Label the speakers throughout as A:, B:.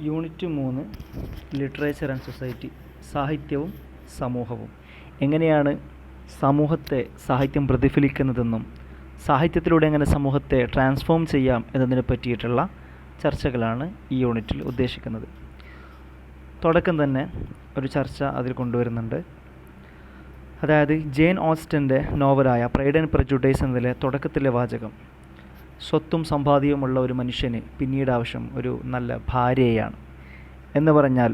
A: Unit 3 literature and society സാഹിത്യവും സമൂഹവും. എങ്ങനെയാണ് സമൂഹത്തെ സാഹിത്യം പ്രതിഫലിക്കുന്നതെന്നും സാഹിത്യത്തിലൂടെ എങ്ങനെ സമൂഹത്തെ ട്രാൻസ്ഫോം ചെയ്യാം എന്നതിനെ പറ്റിയിട്ടുള്ള ചർച്ചകളാണ് ഈ യൂണിറ്റിൽ ഉദ്ദേശിക്കുന്നത്. തുടക്കം തന്നെ ഒരു ചർച്ച അതിൽ കൊണ്ടുവരുന്നുണ്ട്. അതായത് ജെയിൻ ഓസ്റ്റൻ്റെ നോവലായ പ്രൈഡ് ആൻഡ് പ്രെജുഡൈസ് എന്നതിലെ തുടക്കത്തിലെ വാചകം, സ്വത്തും സമ്പാദ്യവുമുള്ള ഒരു മനുഷ്യന് പിന്നീട് ആവശ്യം ഒരു നല്ല ഭാര്യയാണ് എന്ന് പറഞ്ഞാൽ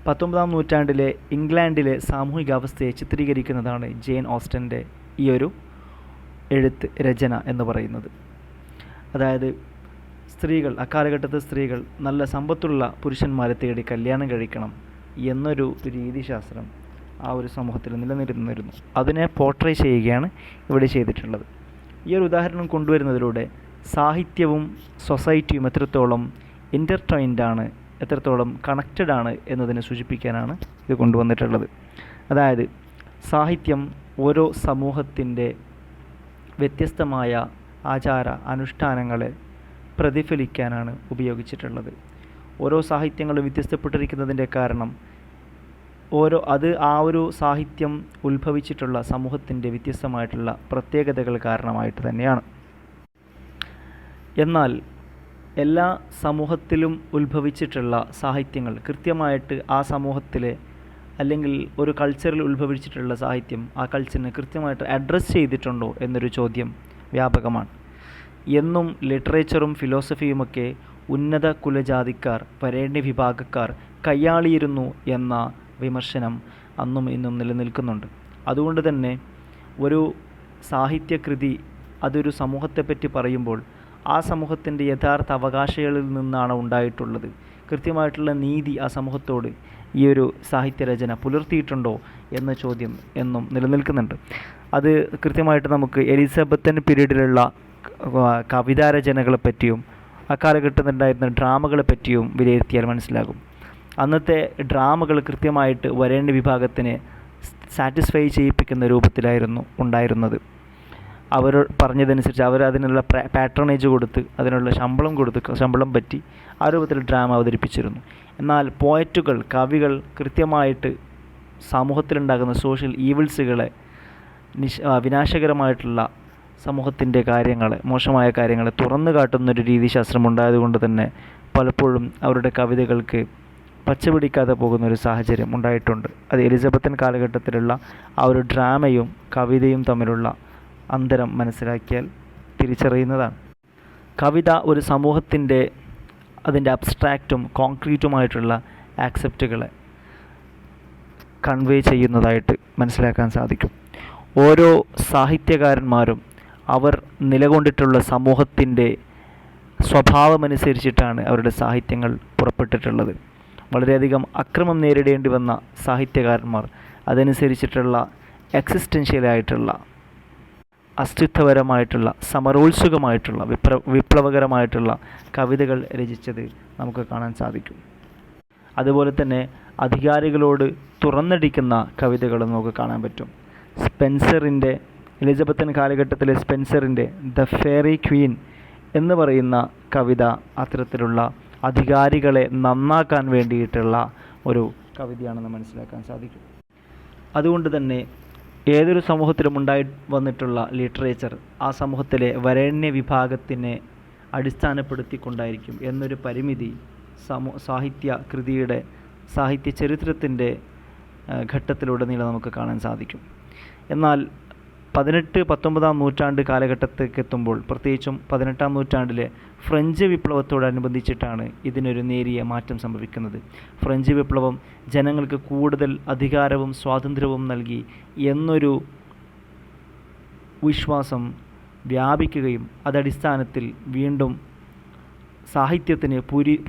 A: 19-ാം നൂറ്റാണ്ടിലെ ഇംഗ്ലണ്ടിലെ സാമൂഹികാവസ്ഥയെ ചിത്രീകരിക്കുന്നതാണ് ജെയിൻ ഓസ്റ്റൻ്റെ ഈ ഒരു രചന എന്ന് പറയുന്നത്. അതായത് സ്ത്രീകൾ, അക്കാലഘട്ടത്തെ സ്ത്രീകൾ നല്ല സമ്പത്തുള്ള പുരുഷന്മാരെ തേടി കല്യാണം കഴിക്കണം എന്നൊരു രീതിശാസ്ത്രം ആ ഒരു സമൂഹത്തിൽ നിലനിന്നിരുന്നു. അതിനെ പോർട്രേ ചെയ്യുകയാണ് ഇവിടെ ചെയ്തിട്ടുള്ളത്. ഈ ഒരു ഉദാഹരണം കൊണ്ടുവരുന്നതിലൂടെ സാഹിത്യവും സൊസൈറ്റിയും എത്രത്തോളം ഇൻ്റർട്വൈൻഡ് ആണ്, എത്രത്തോളം കണക്റ്റഡ് ആണ് എന്നതിനെ സൂചിപ്പിക്കാനാണ് ഇത് കൊണ്ടുവന്നിട്ടുള്ളത്. അതായത് സാഹിത്യം ഓരോ സമൂഹത്തിൻ്റെ വ്യത്യസ്തമായ ആചാര അനുഷ്ഠാനങ്ങളെ പ്രതിഫലിക്കാനാണ് ഉപയോഗിച്ചിട്ടുള്ളത്. ഓരോ സാഹിത്യങ്ങളും വ്യത്യസ്തപ്പെട്ടിരിക്കുന്നതിൻ്റെ കാരണം ആ ഒരു സാഹിത്യം ഉത്ഭവിച്ചിട്ടുള്ള സമൂഹത്തിൻ്റെ വ്യത്യസ്തമായിട്ടുള്ള പ്രത്യേകതകൾ കാരണമായിട്ട് തന്നെയാണ്. എന്നാൽ എല്ലാ സമൂഹത്തിലും ഉത്ഭവിച്ചിട്ടുള്ള സാഹിത്യങ്ങൾ കൃത്യമായിട്ട് ആ സമൂഹത്തിലെ അല്ലെങ്കിൽ ഒരു കൾച്ചറിൽ ഉത്ഭവിച്ചിട്ടുള്ള സാഹിത്യം ആ കൾച്ചറിനെ കൃത്യമായിട്ട് അഡ്രസ്സ് ചെയ്തിട്ടുണ്ടോ എന്നൊരു ചോദ്യം വ്യാപകമാണ്. എന്നും ലിറ്ററേച്ചറും ഫിലോസഫിയുമൊക്കെ ഉന്നത കുലജാതിക്കാർ, വരേണ്യ വിഭാഗക്കാർ കയ്യാളിയിരുന്നു എന്ന വിമർശനം അന്നും ഇന്നും നിലനിൽക്കുന്നുണ്ട്. അതുകൊണ്ട് തന്നെ ഒരു സാഹിത്യകൃതി അതൊരു സമൂഹത്തെപ്പറ്റി പറയുമ്പോൾ ആ സമൂഹത്തിൻ്റെ യഥാർത്ഥ അവകാശികളിൽ നിന്നാണ് ഉണ്ടായിട്ടുള്ളത്. കൃത്യമായിട്ടുള്ള നീതി ആ സമൂഹത്തോട് ഈ ഒരു സാഹിത്യരചന പുലർത്തിയിട്ടുണ്ടോ എന്ന ചോദ്യം എന്നും നിലനിൽക്കുന്നുണ്ട്. അത് കൃത്യമായിട്ട് നമുക്ക് എലിസബത്തൻ പീരീഡിലുള്ള കവിതാരചനകളെ പറ്റിയും അക്കാലഘട്ടത്തിലുണ്ടായിരുന്ന ഡ്രാമകളെ പറ്റിയും വിലയിരുത്തിയാൽ മനസ്സിലാകും. അന്നത്തെ ഡ്രാമകൾ കൃത്യമായിട്ട് വരേണ്യ വിഭാഗത്തിനെ സാറ്റിസ്ഫൈ ചെയ്യിപ്പിക്കുന്ന രൂപത്തിലായിരുന്നു ഉണ്ടായിരുന്നത്. അവർ പറഞ്ഞതനുസരിച്ച് അവർ അതിനുള്ള പാട്രണേജ് കൊടുത്ത് അതിനുള്ള ശമ്പളം പറ്റി ആ രൂപത്തിൽ ഡ്രാമ അവതരിപ്പിച്ചിരുന്നു. എന്നാൽ പോയറ്റുകൾ, കവികൾ കൃത്യമായിട്ട് സമൂഹത്തിലുണ്ടാകുന്ന സോഷ്യൽ ഈവിൾസുകളെ, വിനാശകരമായിട്ടുള്ള സമൂഹത്തിൻ്റെ കാര്യങ്ങളെ, മോശമായ കാര്യങ്ങളെ തുറന്നു കാട്ടുന്നൊരു രീതിശാസ്ത്രം ഉണ്ടായതുകൊണ്ട് തന്നെ പലപ്പോഴും അവരുടെ കവിതകൾക്ക് പച്ചപിടിക്കാതെ പോകുന്നൊരു സാഹചര്യം ഉണ്ടായിട്ടുണ്ട്. അത് എലിസബത്തൻ കാലഘട്ടത്തിലുള്ള ആ ഒരു ഡ്രാമയും കവിതയും തമ്മിലുള്ള അന്തരം മനസ്സിലാക്കിയാൽ തിരിച്ചറിയുന്നതാണ്. കവിത ഒരു സമൂഹത്തിൻ്റെ അതിൻ്റെ അബ്സ്ട്രാക്റ്റും കോൺക്രീറ്റുമായിട്ടുള്ള ആക്സെപ്റ്റുകളെ കൺവേ ചെയ്യുന്നതായിട്ട് മനസ്സിലാക്കാൻ സാധിക്കും. ഓരോ സാഹിത്യകാരന്മാരും അവർ നിലകൊണ്ടിട്ടുള്ള സമൂഹത്തിൻ്റെ സ്വഭാവമനുസരിച്ചിട്ടാണ് അവരുടെ സാഹിത്യങ്ങൾ പുറപ്പെട്ടിട്ടുള്ളത്. വളരെയധികം അക്രമം നേരിടേണ്ടി വന്ന സാഹിത്യകാരന്മാർ അതനുസരിച്ചിട്ടുള്ള എക്സിസ്റ്റൻഷ്യലായിട്ടുള്ള, അസ്തിത്വപരമായിട്ടുള്ള, സമരോത്സുകമായിട്ടുള്ള, വിപ്ലവകരമായിട്ടുള്ള കവിതകൾ രചിച്ചത് നമുക്ക് കാണാൻ സാധിക്കും. അതുപോലെ തന്നെ അധികാരികളോട് തുറന്നടിക്കുന്ന കവിതകൾ നമുക്ക് കാണാൻ പറ്റും. എലിസബത്തൻ കാലഘട്ടത്തിലെ സ്പെൻസറിൻ്റെ ദ ഫെയറി ക്വീൻ എന്ന് പറയുന്ന കവിത അത്തരത്തിലുള്ള അധികാരികളെ നന്നാക്കാൻ വേണ്ടിയിട്ടുള്ള ഒരു കവിതയാണെന്ന് മനസ്സിലാക്കാൻ സാധിക്കും. അതുകൊണ്ട് തന്നെ ഏതൊരു സമൂഹത്തിലും വന്നിട്ടുള്ള ലിറ്ററേച്ചർ ആ സമൂഹത്തിലെ വരേണ്യ വിഭാഗത്തിനെ അടിസ്ഥാനപ്പെടുത്തിക്കൊണ്ടായിരിക്കും എന്നൊരു പരിമിതി സാഹിത്യ ചരിത്രത്തിൻ്റെ ഘട്ടത്തിലുടനീളം നമുക്ക് കാണാൻ സാധിക്കും. എന്നാൽ 18-19-ാം നൂറ്റാണ്ട് കാലഘട്ടത്തേക്ക് എത്തുമ്പോൾ, പ്രത്യേകിച്ചും 18-ാം നൂറ്റാണ്ടിലെ ഫ്രഞ്ച് വിപ്ലവത്തോടനുബന്ധിച്ചിട്ടാണ് ഇതിനൊരു നേരിയ മാറ്റം സംഭവിക്കുന്നത്. ഫ്രഞ്ച് വിപ്ലവം ജനങ്ങൾക്ക് കൂടുതൽ അധികാരവും സ്വാതന്ത്ര്യവും നൽകി എന്നൊരു വിശ്വാസം വ്യാപിക്കുകയും അതടിസ്ഥാനത്തിൽ വീണ്ടും സാഹിത്യത്തിന്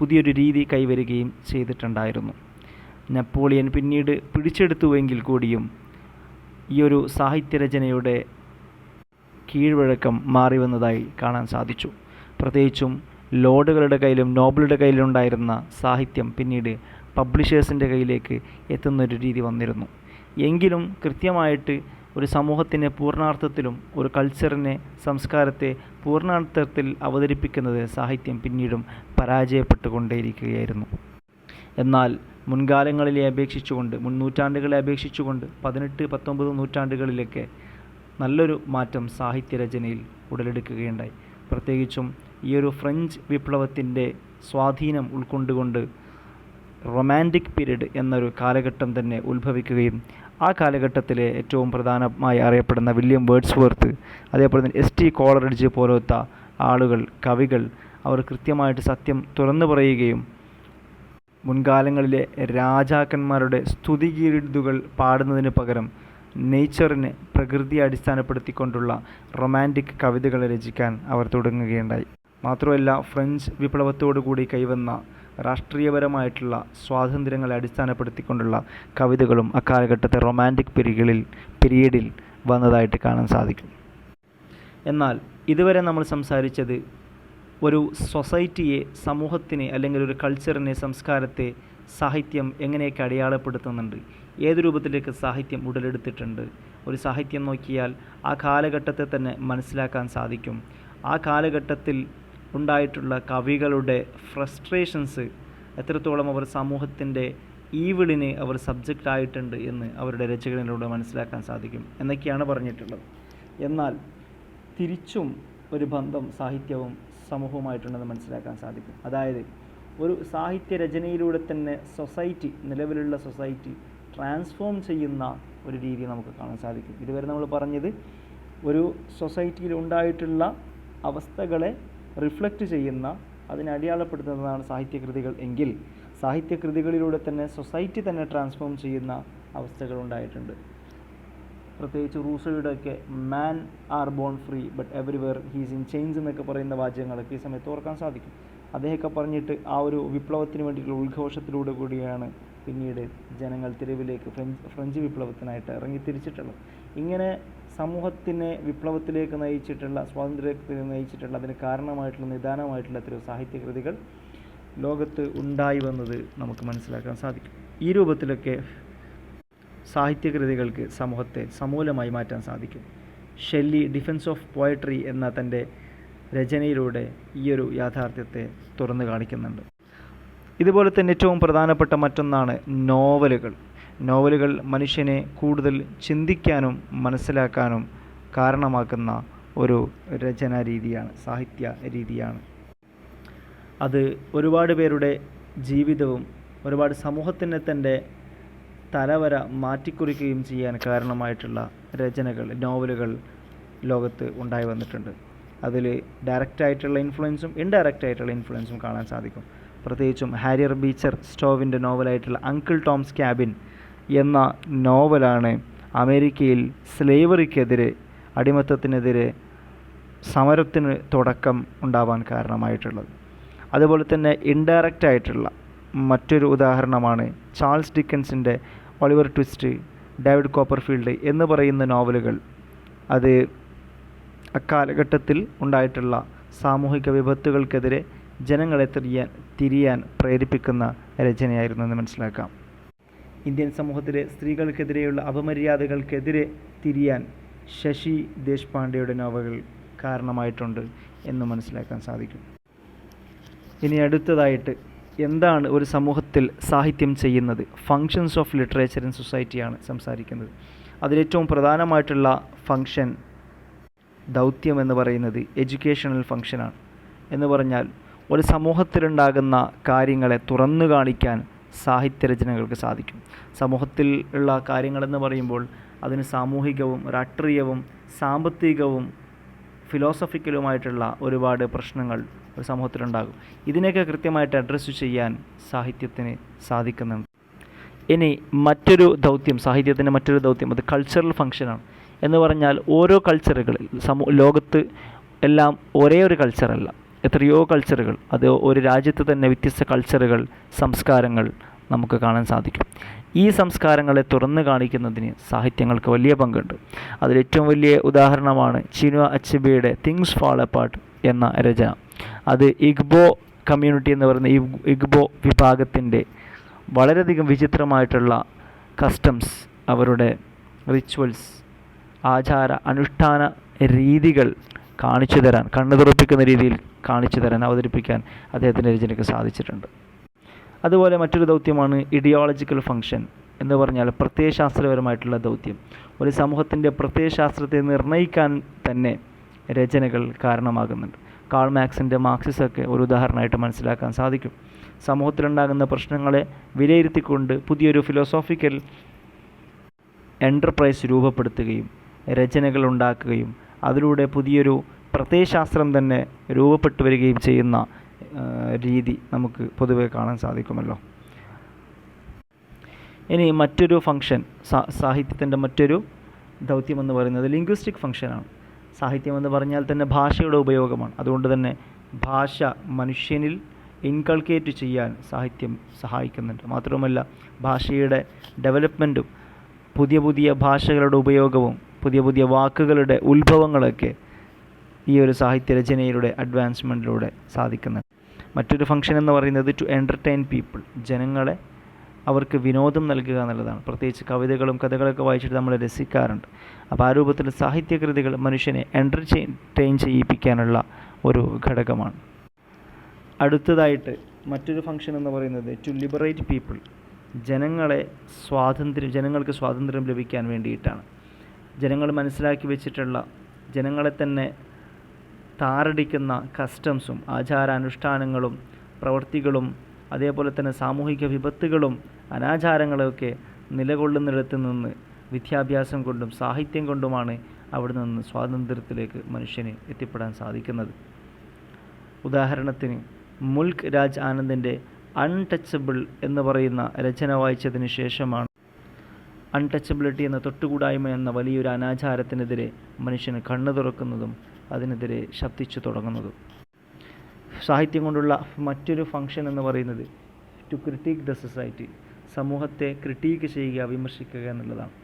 A: പുതിയൊരു രീതി കൈവരികയും ചെയ്തിട്ടുണ്ടായിരുന്നു. നെപ്പോളിയൻ പിന്നീട് പിടിച്ചെടുത്തുവെങ്കിൽ കൂടിയും ഈ ഒരു സാഹിത്യരചനയുടെ കീഴ്വഴക്കം മാറി വന്നതായി കാണാൻ സാധിച്ചു. പ്രത്യേകിച്ചും ലോർഡുകളുടെ കയ്യിലും നോബിളുടെ കയ്യിലുണ്ടായിരുന്ന സാഹിത്യം പിന്നീട് പബ്ലിഷേഴ്സിൻ്റെ കയ്യിലേക്ക് എത്തുന്നൊരു രീതി വന്നിരുന്നു. എങ്കിലും കൃത്യമായിട്ട് ഒരു സമൂഹത്തിനെ പൂർണ്ണാർത്ഥത്തിലും ഒരു കൾച്ചറിനെ, സംസ്കാരത്തെ പൂർണ്ണാർത്ഥത്തിൽ അവതരിപ്പിക്കുന്നത് സാഹിത്യം പിന്നീടും പരാജയപ്പെട്ടുകൊണ്ടേയിരിക്കുകയായിരുന്നു. എന്നാൽ മുൻകാലങ്ങളെ അപേക്ഷിച്ചുകൊണ്ട്, മുൻ നൂറ്റാണ്ടുകളെ അപേക്ഷിച്ചുകൊണ്ട് 18, 19 നൂറ്റാണ്ടുകളിലൊക്കെ നല്ലൊരു മാറ്റം സാഹിത്യരചനയിൽ ഉടലെടുക്കുകയുണ്ടായി. പ്രത്യേകിച്ചും ഈ ഒരു ഫ്രഞ്ച് വിപ്ലവത്തിൻ്റെ സ്വാധീനം ഉൾക്കൊണ്ടുകൊണ്ട് റൊമാൻറ്റിക് പീരീഡ് എന്നൊരു കാലഘട്ടം തന്നെ ഉത്ഭവിക്കുകയും ആ കാലഘട്ടത്തിലെ ഏറ്റവും പ്രധാനമായി അറിയപ്പെടുന്ന വില്യം വേർഡ്സ്വർത്ത്, അതേപോലെ തന്നെ എസ് ടി കോളറിഡ്ജ് പോലത്തെ ആളുകൾ, കവികൾ, അവർ കൃത്യമായിട്ട് സത്യം തുറന്നു പറയുകയും മുൻകാലങ്ങളിലെ രാജാക്കന്മാരുടെ സ്തുതിഗീതുകൾ പാടുന്നതിന് പകരം നേച്ചറിനെ, പ്രകൃതിയെ അടിസ്ഥാനപ്പെടുത്തിക്കൊണ്ടുള്ള റൊമാൻറ്റിക് കവിതകൾ രചിക്കാൻ അവർ തുടങ്ങുകയുണ്ടായി. മാത്രമല്ല, ഫ്രഞ്ച് വിപ്ലവത്തോടുകൂടി കൈവന്ന രാഷ്ട്രീയപരമായിട്ടുള്ള സ്വാതന്ത്ര്യങ്ങളെ അടിസ്ഥാനപ്പെടുത്തിക്കൊണ്ടുള്ള കവിതകളും അക്കാലഘട്ടത്തെ റൊമാൻറ്റിക് പീരീഡിൽ വന്നതായിട്ട് കാണാൻ സാധിക്കും. എന്നാൽ ഇതുവരെ നമ്മൾ സംസാരിച്ചത് ഒരു സൊസൈറ്റിയെ, സമൂഹത്തിനെ, അല്ലെങ്കിൽ ഒരു കൾച്ചറിനെ, സംസ്കാരത്തെ സാഹിത്യം എങ്ങനെയൊക്കെ അടയാളപ്പെടുത്തുന്നുണ്ട്, ഏത് രൂപത്തിലേക്ക് സാഹിത്യം ഉടലെടുത്തിട്ടുണ്ട്. ഒരു സാഹിത്യം നോക്കിയാൽ ആ കാലഘട്ടത്തെ തന്നെ മനസ്സിലാക്കാൻ സാധിക്കും. ആ കാലഘട്ടത്തിൽ ഉണ്ടായിട്ടുള്ള കവികളുടെ ഫ്രസ്ട്രേഷൻസ് എത്രത്തോളം അവർ സമൂഹത്തിൻ്റെ ഈവിളിന് അവർ സബ്ജക്റ്റ് ആയിട്ടുണ്ട് എന്ന് അവരുടെ രചനകളിലൂടെ മനസ്സിലാക്കാൻ സാധിക്കും എന്നൊക്കെയാണ് പറഞ്ഞിട്ടുള്ളത്. എന്നാൽ തിരിച്ചും ഒരു ബന്ധം സാഹിത്യവും സമൂഹവുമായിട്ടുണ്ടെന്ന് മനസ്സിലാക്കാൻ സാധിക്കും. അതായത് ഒരു സാഹിത്യ രചനയിലൂടെ തന്നെ സൊസൈറ്റി, നിലവിലുള്ള സൊസൈറ്റി ട്രാൻസ്ഫോം ചെയ്യുന്ന ഒരു രീതി നമുക്ക് കാണാൻ സാധിക്കും. ഇതുവരെ നമ്മൾ പറഞ്ഞത് ഒരു സൊസൈറ്റിയിൽ ഉണ്ടായിട്ടുള്ള അവസ്ഥകളെ റിഫ്ലക്റ്റ് ചെയ്യുന്ന, അതിനെ അടയാളപ്പെടുത്തുന്നതാണ് സാഹിത്യകൃതികൾ എങ്കിൽ, സാഹിത്യകൃതികളിലൂടെ തന്നെ സൊസൈറ്റി തന്നെ ട്രാൻസ്ഫോം ചെയ്യുന്ന അവസ്ഥകൾ ഉണ്ടായിട്ടുണ്ട്. പ്രത്യേകിച്ച് റൂസോയുടെയൊക്കെ man are born free but everywhere he's in chains എന്നൊക്കെ പറയുന്ന വാചകങ്ങളൊക്കെ ഈ സമയത്ത് ഓർക്കാൻ സാധിക്കും. അദ്ദേഹമൊക്കെ പറഞ്ഞിട്ട് ആ ഒരു വിപ്ലവത്തിന് വേണ്ടിയിട്ടുള്ള ഉദ്ഘോഷത്തിലൂടെ കൂടിയാണ് പിന്നീട് ജനങ്ങൾ തെരുവിലേക്ക് ഫ്രഞ്ച് വിപ്ലവത്തിനായിട്ട് ഇറങ്ങിത്തിരിച്ചിട്ടുള്ളത്. ഇങ്ങനെ സമൂഹത്തിനെ വിപ്ലവത്തിലേക്ക് നയിച്ചിട്ടുള്ള, സ്വാതന്ത്ര്യത്തിലേക്ക് നയിച്ചിട്ടുള്ള, അതിന് കാരണമായിട്ടുള്ള, നിദാനമായിട്ടുള്ള എത്രയോ സാഹിത്യകൃതികൾ ലോകത്ത് ഉണ്ടായി വന്നത് നമുക്ക് മനസ്സിലാക്കാൻ സാധിക്കും. ഈ രൂപത്തിലൊക്കെ സാഹിത്യകൃതികൾക്ക് സമൂഹത്തെ സമൂലമായി മാറ്റാൻ സാധിക്കും. ഷെല്ലി ഡിഫൻസ് ഓഫ് പോയട്രി എന്ന തൻ്റെ രചനയിലൂടെ ഈയൊരു യാഥാർത്ഥ്യത്തെ തുറന്നു കാണിക്കുന്നുണ്ട്. ഇതുപോലെ തന്നെ ഏറ്റവും പ്രധാനപ്പെട്ട മറ്റൊന്നാണ് നോവലുകൾ. നോവലുകൾ മനുഷ്യനെ കൂടുതൽ ചിന്തിക്കാനും മനസ്സിലാക്കാനും കാരണമാക്കുന്ന ഒരു രചനാ രീതിയാണ്, സാഹിത്യ രീതിയാണ്. അത് ഒരുപാട് പേരുടെ ജീവിതവും ഒരുപാട് സമൂഹത്തിനെ തൻ്റെ തലവര മാറ്റിക്കുറിക്കുകയും ചെയ്യാൻ കാരണമായിട്ടുള്ള രചനകൾ, നോവലുകൾ ലോകത്ത് ഉണ്ടായി വന്നിട്ടുണ്ട്. അതിൽ ഡയറക്റ്റായിട്ടുള്ള ഇൻഫ്ലുവൻസും ഇൻഡയറക്റ്റായിട്ടുള്ള ഇൻഫ്ലുവൻസും കാണാൻ സാധിക്കും. പ്രത്യേകിച്ചും ഹാരിയർ ബീച്ചർ സ്റ്റോവിൻ്റെ നോവലായിട്ടുള്ള അങ്കിൾ ടോംസ് ക്യാബിൻ എന്ന നോവലാണ് അമേരിക്കയിൽ സ്ലേവറിക്കെതിരെ, അടിമത്തത്തിനെതിരെ സമരത്തിന് തുടക്കം ഉണ്ടാവാൻ കാരണമായിട്ടുള്ളത്. അതുപോലെ തന്നെ ഇൻഡയറക്റ്റ് ആയിട്ടുള്ള മറ്റൊരു ഉദാഹരണമാണ് ചാൾസ് ഡിക്കൻസിൻ്റെ ഒളിവർ ട്വിസ്റ്റ്, ഡേവിഡ് കോപ്പർഫീൽഡ് എന്ന് പറയുന്ന നോവലുകൾ. അത് അക്കാലഘട്ടത്തിൽ ഉണ്ടായിട്ടുള്ള സാമൂഹിക വിപത്തുകൾക്കെതിരെ ജനങ്ങളെ തിരിയാൻ പ്രേരിപ്പിക്കുന്ന രചനയായിരുന്നു എന്ന് മനസ്സിലാക്കാം. ഇന്ത്യൻ സമൂഹത്തിലെ സ്ത്രീകൾക്കെതിരെയുള്ള അപമര്യാദകൾക്കെതിരെ തിരിയാൻ ശശി ദേശ്പാണ്ഡെയുടെ നോവലുകൾ കാരണമായിട്ടുണ്ട് എന്ന് മനസ്സിലാക്കാൻ സാധിക്കും. ഇനി അടുത്തതായിട്ട് എന്താണ് ഒരു സമൂഹത്തിൽ സാഹിത്യം ചെയ്യുന്നത്, ഫങ്ഷൻസ് ഓഫ് ലിറ്ററേച്ചർ ഇൻ സൊസൈറ്റിയാണ് സംസാരിക്കുന്നത്. അതിലേറ്റവും പ്രധാനമായിട്ടുള്ള ഫങ്ഷൻ, ദൗത്യം എന്ന് പറയുന്നത് എഡ്യൂക്കേഷണൽ ഫങ്ഷനാണ്. എന്ന് പറഞ്ഞാൽ ഒരു സമൂഹത്തിലുണ്ടാകുന്ന കാര്യങ്ങളെ തുറന്നു കാണിക്കാൻ സാഹിത്യരചനകൾക്ക് സാധിക്കും. സമൂഹത്തിൽ ഉള്ള കാര്യങ്ങളെന്ന് പറയുമ്പോൾ അതിന് സാമൂഹികവും രാഷ്ട്രീയവും സാമ്പത്തികവും ഫിലോസഫിക്കലുമായിട്ടുള്ള ഒരുപാട് പ്രശ്നങ്ങൾ ഒരു സമൂഹത്തിലുണ്ടാകും. ഇതിനെയൊക്കെ കൃത്യമായിട്ട് അഡ്രസ്സ് ചെയ്യാൻ സാഹിത്യത്തിന് സാധിക്കുന്നുണ്ട്. ഇനി മറ്റൊരു ദൗത്യം, സാഹിത്യത്തിൻ്റെ മറ്റൊരു ദൗത്യം, അത് കൾച്ചറൽ ഫങ്ഷനാണ്. എന്ന് പറഞ്ഞാൽ ഓരോ കൾച്ചറുകളിൽ, ലോകത്ത് എല്ലാം ഒരേ ഒരു കൾച്ചറല്ല, എത്രയോ കൾച്ചറുകൾ, അത് ഒരു രാജ്യത്ത് തന്നെ വ്യത്യസ്ത കൾച്ചറുകൾ, സംസ്കാരങ്ങൾ നമുക്ക് കാണാൻ സാധിക്കും. ഈ സംസ്കാരങ്ങളെ തുറന്നു കാണിക്കുന്നതിന് സാഹിത്യങ്ങൾക്ക് വലിയ പങ്കുണ്ട്. അതിലേറ്റവും വലിയ ഉദാഹരണമാണ് ചിനുവ അച്ചബെയുടെ തിങ്സ് ഫാൾ അപ്പാർട്ട് എന്ന രചന. അത് ഇഗ്ബോ കമ്മ്യൂണിറ്റി എന്ന് പറയുന്ന ഇഗ്ബോ വിഭാഗത്തിൻ്റെ വളരെയധികം വിചിത്രമായിട്ടുള്ള കസ്റ്റംസ്, അവരുടെ റിച്വൽസ്, ആചാര അനുഷ്ഠാന രീതികൾ കാണിച്ചു തരാൻ, കണ്ണു തുറപ്പിക്കുന്ന രീതിയിൽ കാണിച്ചു തരാൻ, അവതരിപ്പിക്കാൻ അദ്ദേഹത്തിൻ്റെ രചനയ്ക്ക് സാധിച്ചിട്ടുണ്ട്. അതുപോലെ മറ്റൊരു ദൗത്യമാണ് ഇഡിയോളജിക്കൽ ഫംഗ്ഷൻ എന്ന് പറഞ്ഞാൽ പ്രത്യയശാസ്ത്രപരമായിട്ടുള്ള ദൗത്യം. ഒരു സമൂഹത്തിൻ്റെ പ്രത്യയശാസ്ത്രത്തെ നിർണ്ണയിക്കാൻ തന്നെ രചനകൾ കാരണമാകുന്നുണ്ട്. കാൾ മാർക്സിൻ്റെ മാർക്സിസമൊക്കെ ഒരു ഉദാഹരണമായിട്ട് മനസ്സിലാക്കാൻ സാധിക്കും. സമൂഹത്തിലുണ്ടാകുന്ന പ്രശ്നങ്ങളെ വിലയിരുത്തിക്കൊണ്ട് പുതിയൊരു ഫിലോസോഫിക്കൽ എൻ്റർപ്രൈസ് രൂപപ്പെടുത്തുകയും രചനകൾ ഉണ്ടാക്കുകയും അതിലൂടെ പുതിയൊരു പ്രത്യയശാസ്ത്രം തന്നെ രൂപപ്പെട്ടു വരികയും ചെയ്യുന്ന രീതി നമുക്ക് പൊതുവെ കാണാൻ സാധിക്കുമല്ലോ. ഇനി മറ്റൊരു ഫംഗ്ഷൻ, സാഹിത്യത്തിൻ്റെ മറ്റൊരു ദൗത്യമെന്ന് പറയുന്നത് ലിംഗ്വിസ്റ്റിക് ഫംഗ്ഷനാണ്. സാഹിത്യമെന്ന് പറഞ്ഞാൽ തന്നെ ഭാഷയുടെ ഉപയോഗമാണ്. അതുകൊണ്ട് തന്നെ ഭാഷ മനുഷ്യനിൽ ഇൻകൾക്കേറ്റ് ചെയ്യാൻ സാഹിത്യം സഹായിക്കുന്നുണ്ട്. മാത്രവുമല്ല ഭാഷയുടെ ഡെവലപ്മെൻറ്റും പുതിയ പുതിയ ഭാഷകളുടെ ഉപയോഗവും പുതിയ പുതിയ വാക്കുകളുടെ ഉത്ഭവങ്ങളൊക്കെ ഈ ഒരു സാഹിത്യരചനയിലൂടെ അഡ്വാൻസ്മെൻറ്റിലൂടെ സാധിക്കുന്നുണ്ട്. മറ്റൊരു ഫംഗ്ഷൻ എന്ന് പറയുന്നത് ടു എൻ്റർടൈൻ പീപ്പിൾ, ജനങ്ങളെ അവർക്ക് വിനോദം നൽകുക എന്നുള്ളതാണ്. പ്രത്യേകിച്ച് കവിതകളും കഥകളൊക്കെ വായിച്ചിട്ട് നമ്മൾ രസിക്കാറുണ്ട്. അപ്പോൾ ആ രൂപത്തിൽ സാഹിത്യകൃതികൾ മനുഷ്യനെ എൻ്റർടൈൻ ചെയ്യിപ്പിക്കാനുള്ള ഒരു ഘടകമാണ്. അടുത്തതായിട്ട് മറ്റൊരു ഫംഗ്ഷൻ എന്ന് പറയുന്നത് ടു ലിബറേറ്റ് പീപ്പിൾ, ജനങ്ങൾക്ക് സ്വാതന്ത്ര്യം ലഭിക്കാൻ വേണ്ടിയിട്ടാണ്. ജനങ്ങൾ മനസ്സിലാക്കി വെച്ചിട്ടുള്ള, ജനങ്ങളെ തന്നെ താറടിക്കുന്ന കസ്റ്റംസും ആചാരാനുഷ്ഠാനങ്ങളും പ്രവൃത്തികളും അതേപോലെ തന്നെ സാമൂഹിക വിപത്തുകളും അനാചാരങ്ങളൊക്കെ നിലകൊള്ളുന്നിടത്ത് നിന്ന് വിദ്യാഭ്യാസം കൊണ്ടും സാഹിത്യം കൊണ്ടുമാണ് അവിടെ നിന്ന് സ്വാതന്ത്ര്യത്തിലേക്ക് മനുഷ്യന് എത്തിപ്പെടാൻ സാധിക്കുന്നത്. ഉദാഹരണത്തിന് മുൽക്ക് രാജ് ആനന്ദിൻ്റെ അൺടച്ചബിൾ എന്ന് പറയുന്ന രചന വായിച്ചതിന് ശേഷമാണ് അൺടച്ചബിലിറ്റി എന്ന തൊട്ടുകൂടായ്മ എന്ന വലിയൊരു അനാചാരത്തിനെതിരെ മനുഷ്യന് കണ്ണു തുറക്കുന്നതും അതിനെതിരെ ശബ്ദിച്ചു തുടങ്ങുന്നതും. സാഹിത്യം കൊണ്ടുള്ള മറ്റൊരു ഫംഗ്ഷൻ എന്ന് പറയുന്നത് ടു ക്രിട്ടിക് ദ സൊസൈറ്റി, സമൂഹത്തെ ക്രിട്ടീക്ക് ചെയ്യുക, വിമർശിക്കുക എന്നുള്ളതാണ്.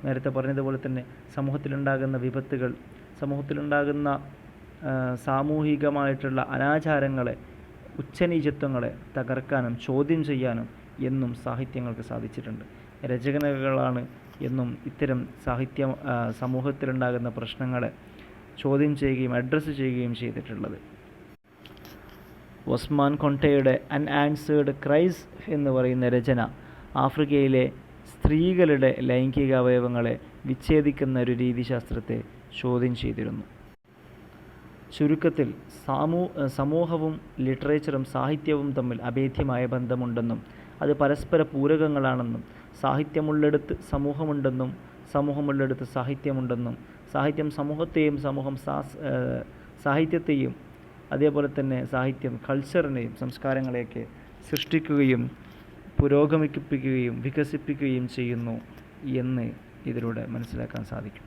A: നേരത്തെ പറഞ്ഞതുപോലെ തന്നെ സമൂഹത്തിലുണ്ടാകുന്ന വിപത്തുകൾ, സമൂഹത്തിലുണ്ടാകുന്ന സാമൂഹികമായിട്ടുള്ള അനാചാരങ്ങളെ, ഉച്ചനീചത്വങ്ങളെ തകർക്കാനും ചോദ്യം ചെയ്യാനും എന്നും സാഹിത്യങ്ങൾക്ക് സാധിച്ചിട്ടുണ്ട്. രചനകളാണ് എന്നും ഇത്തരം സമൂഹത്തിലുണ്ടാകുന്ന പ്രശ്നങ്ങളെ ചോദ്യം ചെയ്യുകയും അഡ്രസ്സ് ചെയ്യുകയും ചെയ്തിട്ടുള്ളത്. ഒസ്മാൻ കൊണ്ടയുടെ അൺആൻസേർഡ് ക്രൈസ് എന്ന് പറയുന്ന രചന ആഫ്രിക്കയിലെ സ്ത്രീകളുടെ ലൈംഗിക അവയവങ്ങളെ വിച്ഛേദിക്കുന്ന ഒരു രീതിശാസ്ത്രത്തെ ചോദ്യം ചെയ്തിരുന്നു. ചുരുക്കത്തിൽ സമൂഹവും ലിറ്ററേച്ചറും സാഹിത്യവും തമ്മിൽ അഭേദ്യമായ ബന്ധമുണ്ടെന്നും അത് പരസ്പര പൂരകങ്ങളാണെന്നും സാഹിത്യമുള്ളിടത്ത് സമൂഹമുണ്ടെന്നും സമൂഹമുള്ളിടത്ത് സാഹിത്യമുണ്ടെന്നും സാഹിത്യം സമൂഹത്തെയും സമൂഹം സാഹിത്യത്തെയും അതേപോലെ തന്നെ സാഹിത്യം കൾച്ചറിനെയും സംസ്കാരങ്ങളെയൊക്കെ സൃഷ്ടിക്കുകയും പുരോഗമിപ്പിക്കുകയും വികസിപ്പിക്കുകയും ചെയ്യുന്നു എന്ന് ഇതിലൂടെ മനസ്സിലാക്കാൻ സാധിക്കും.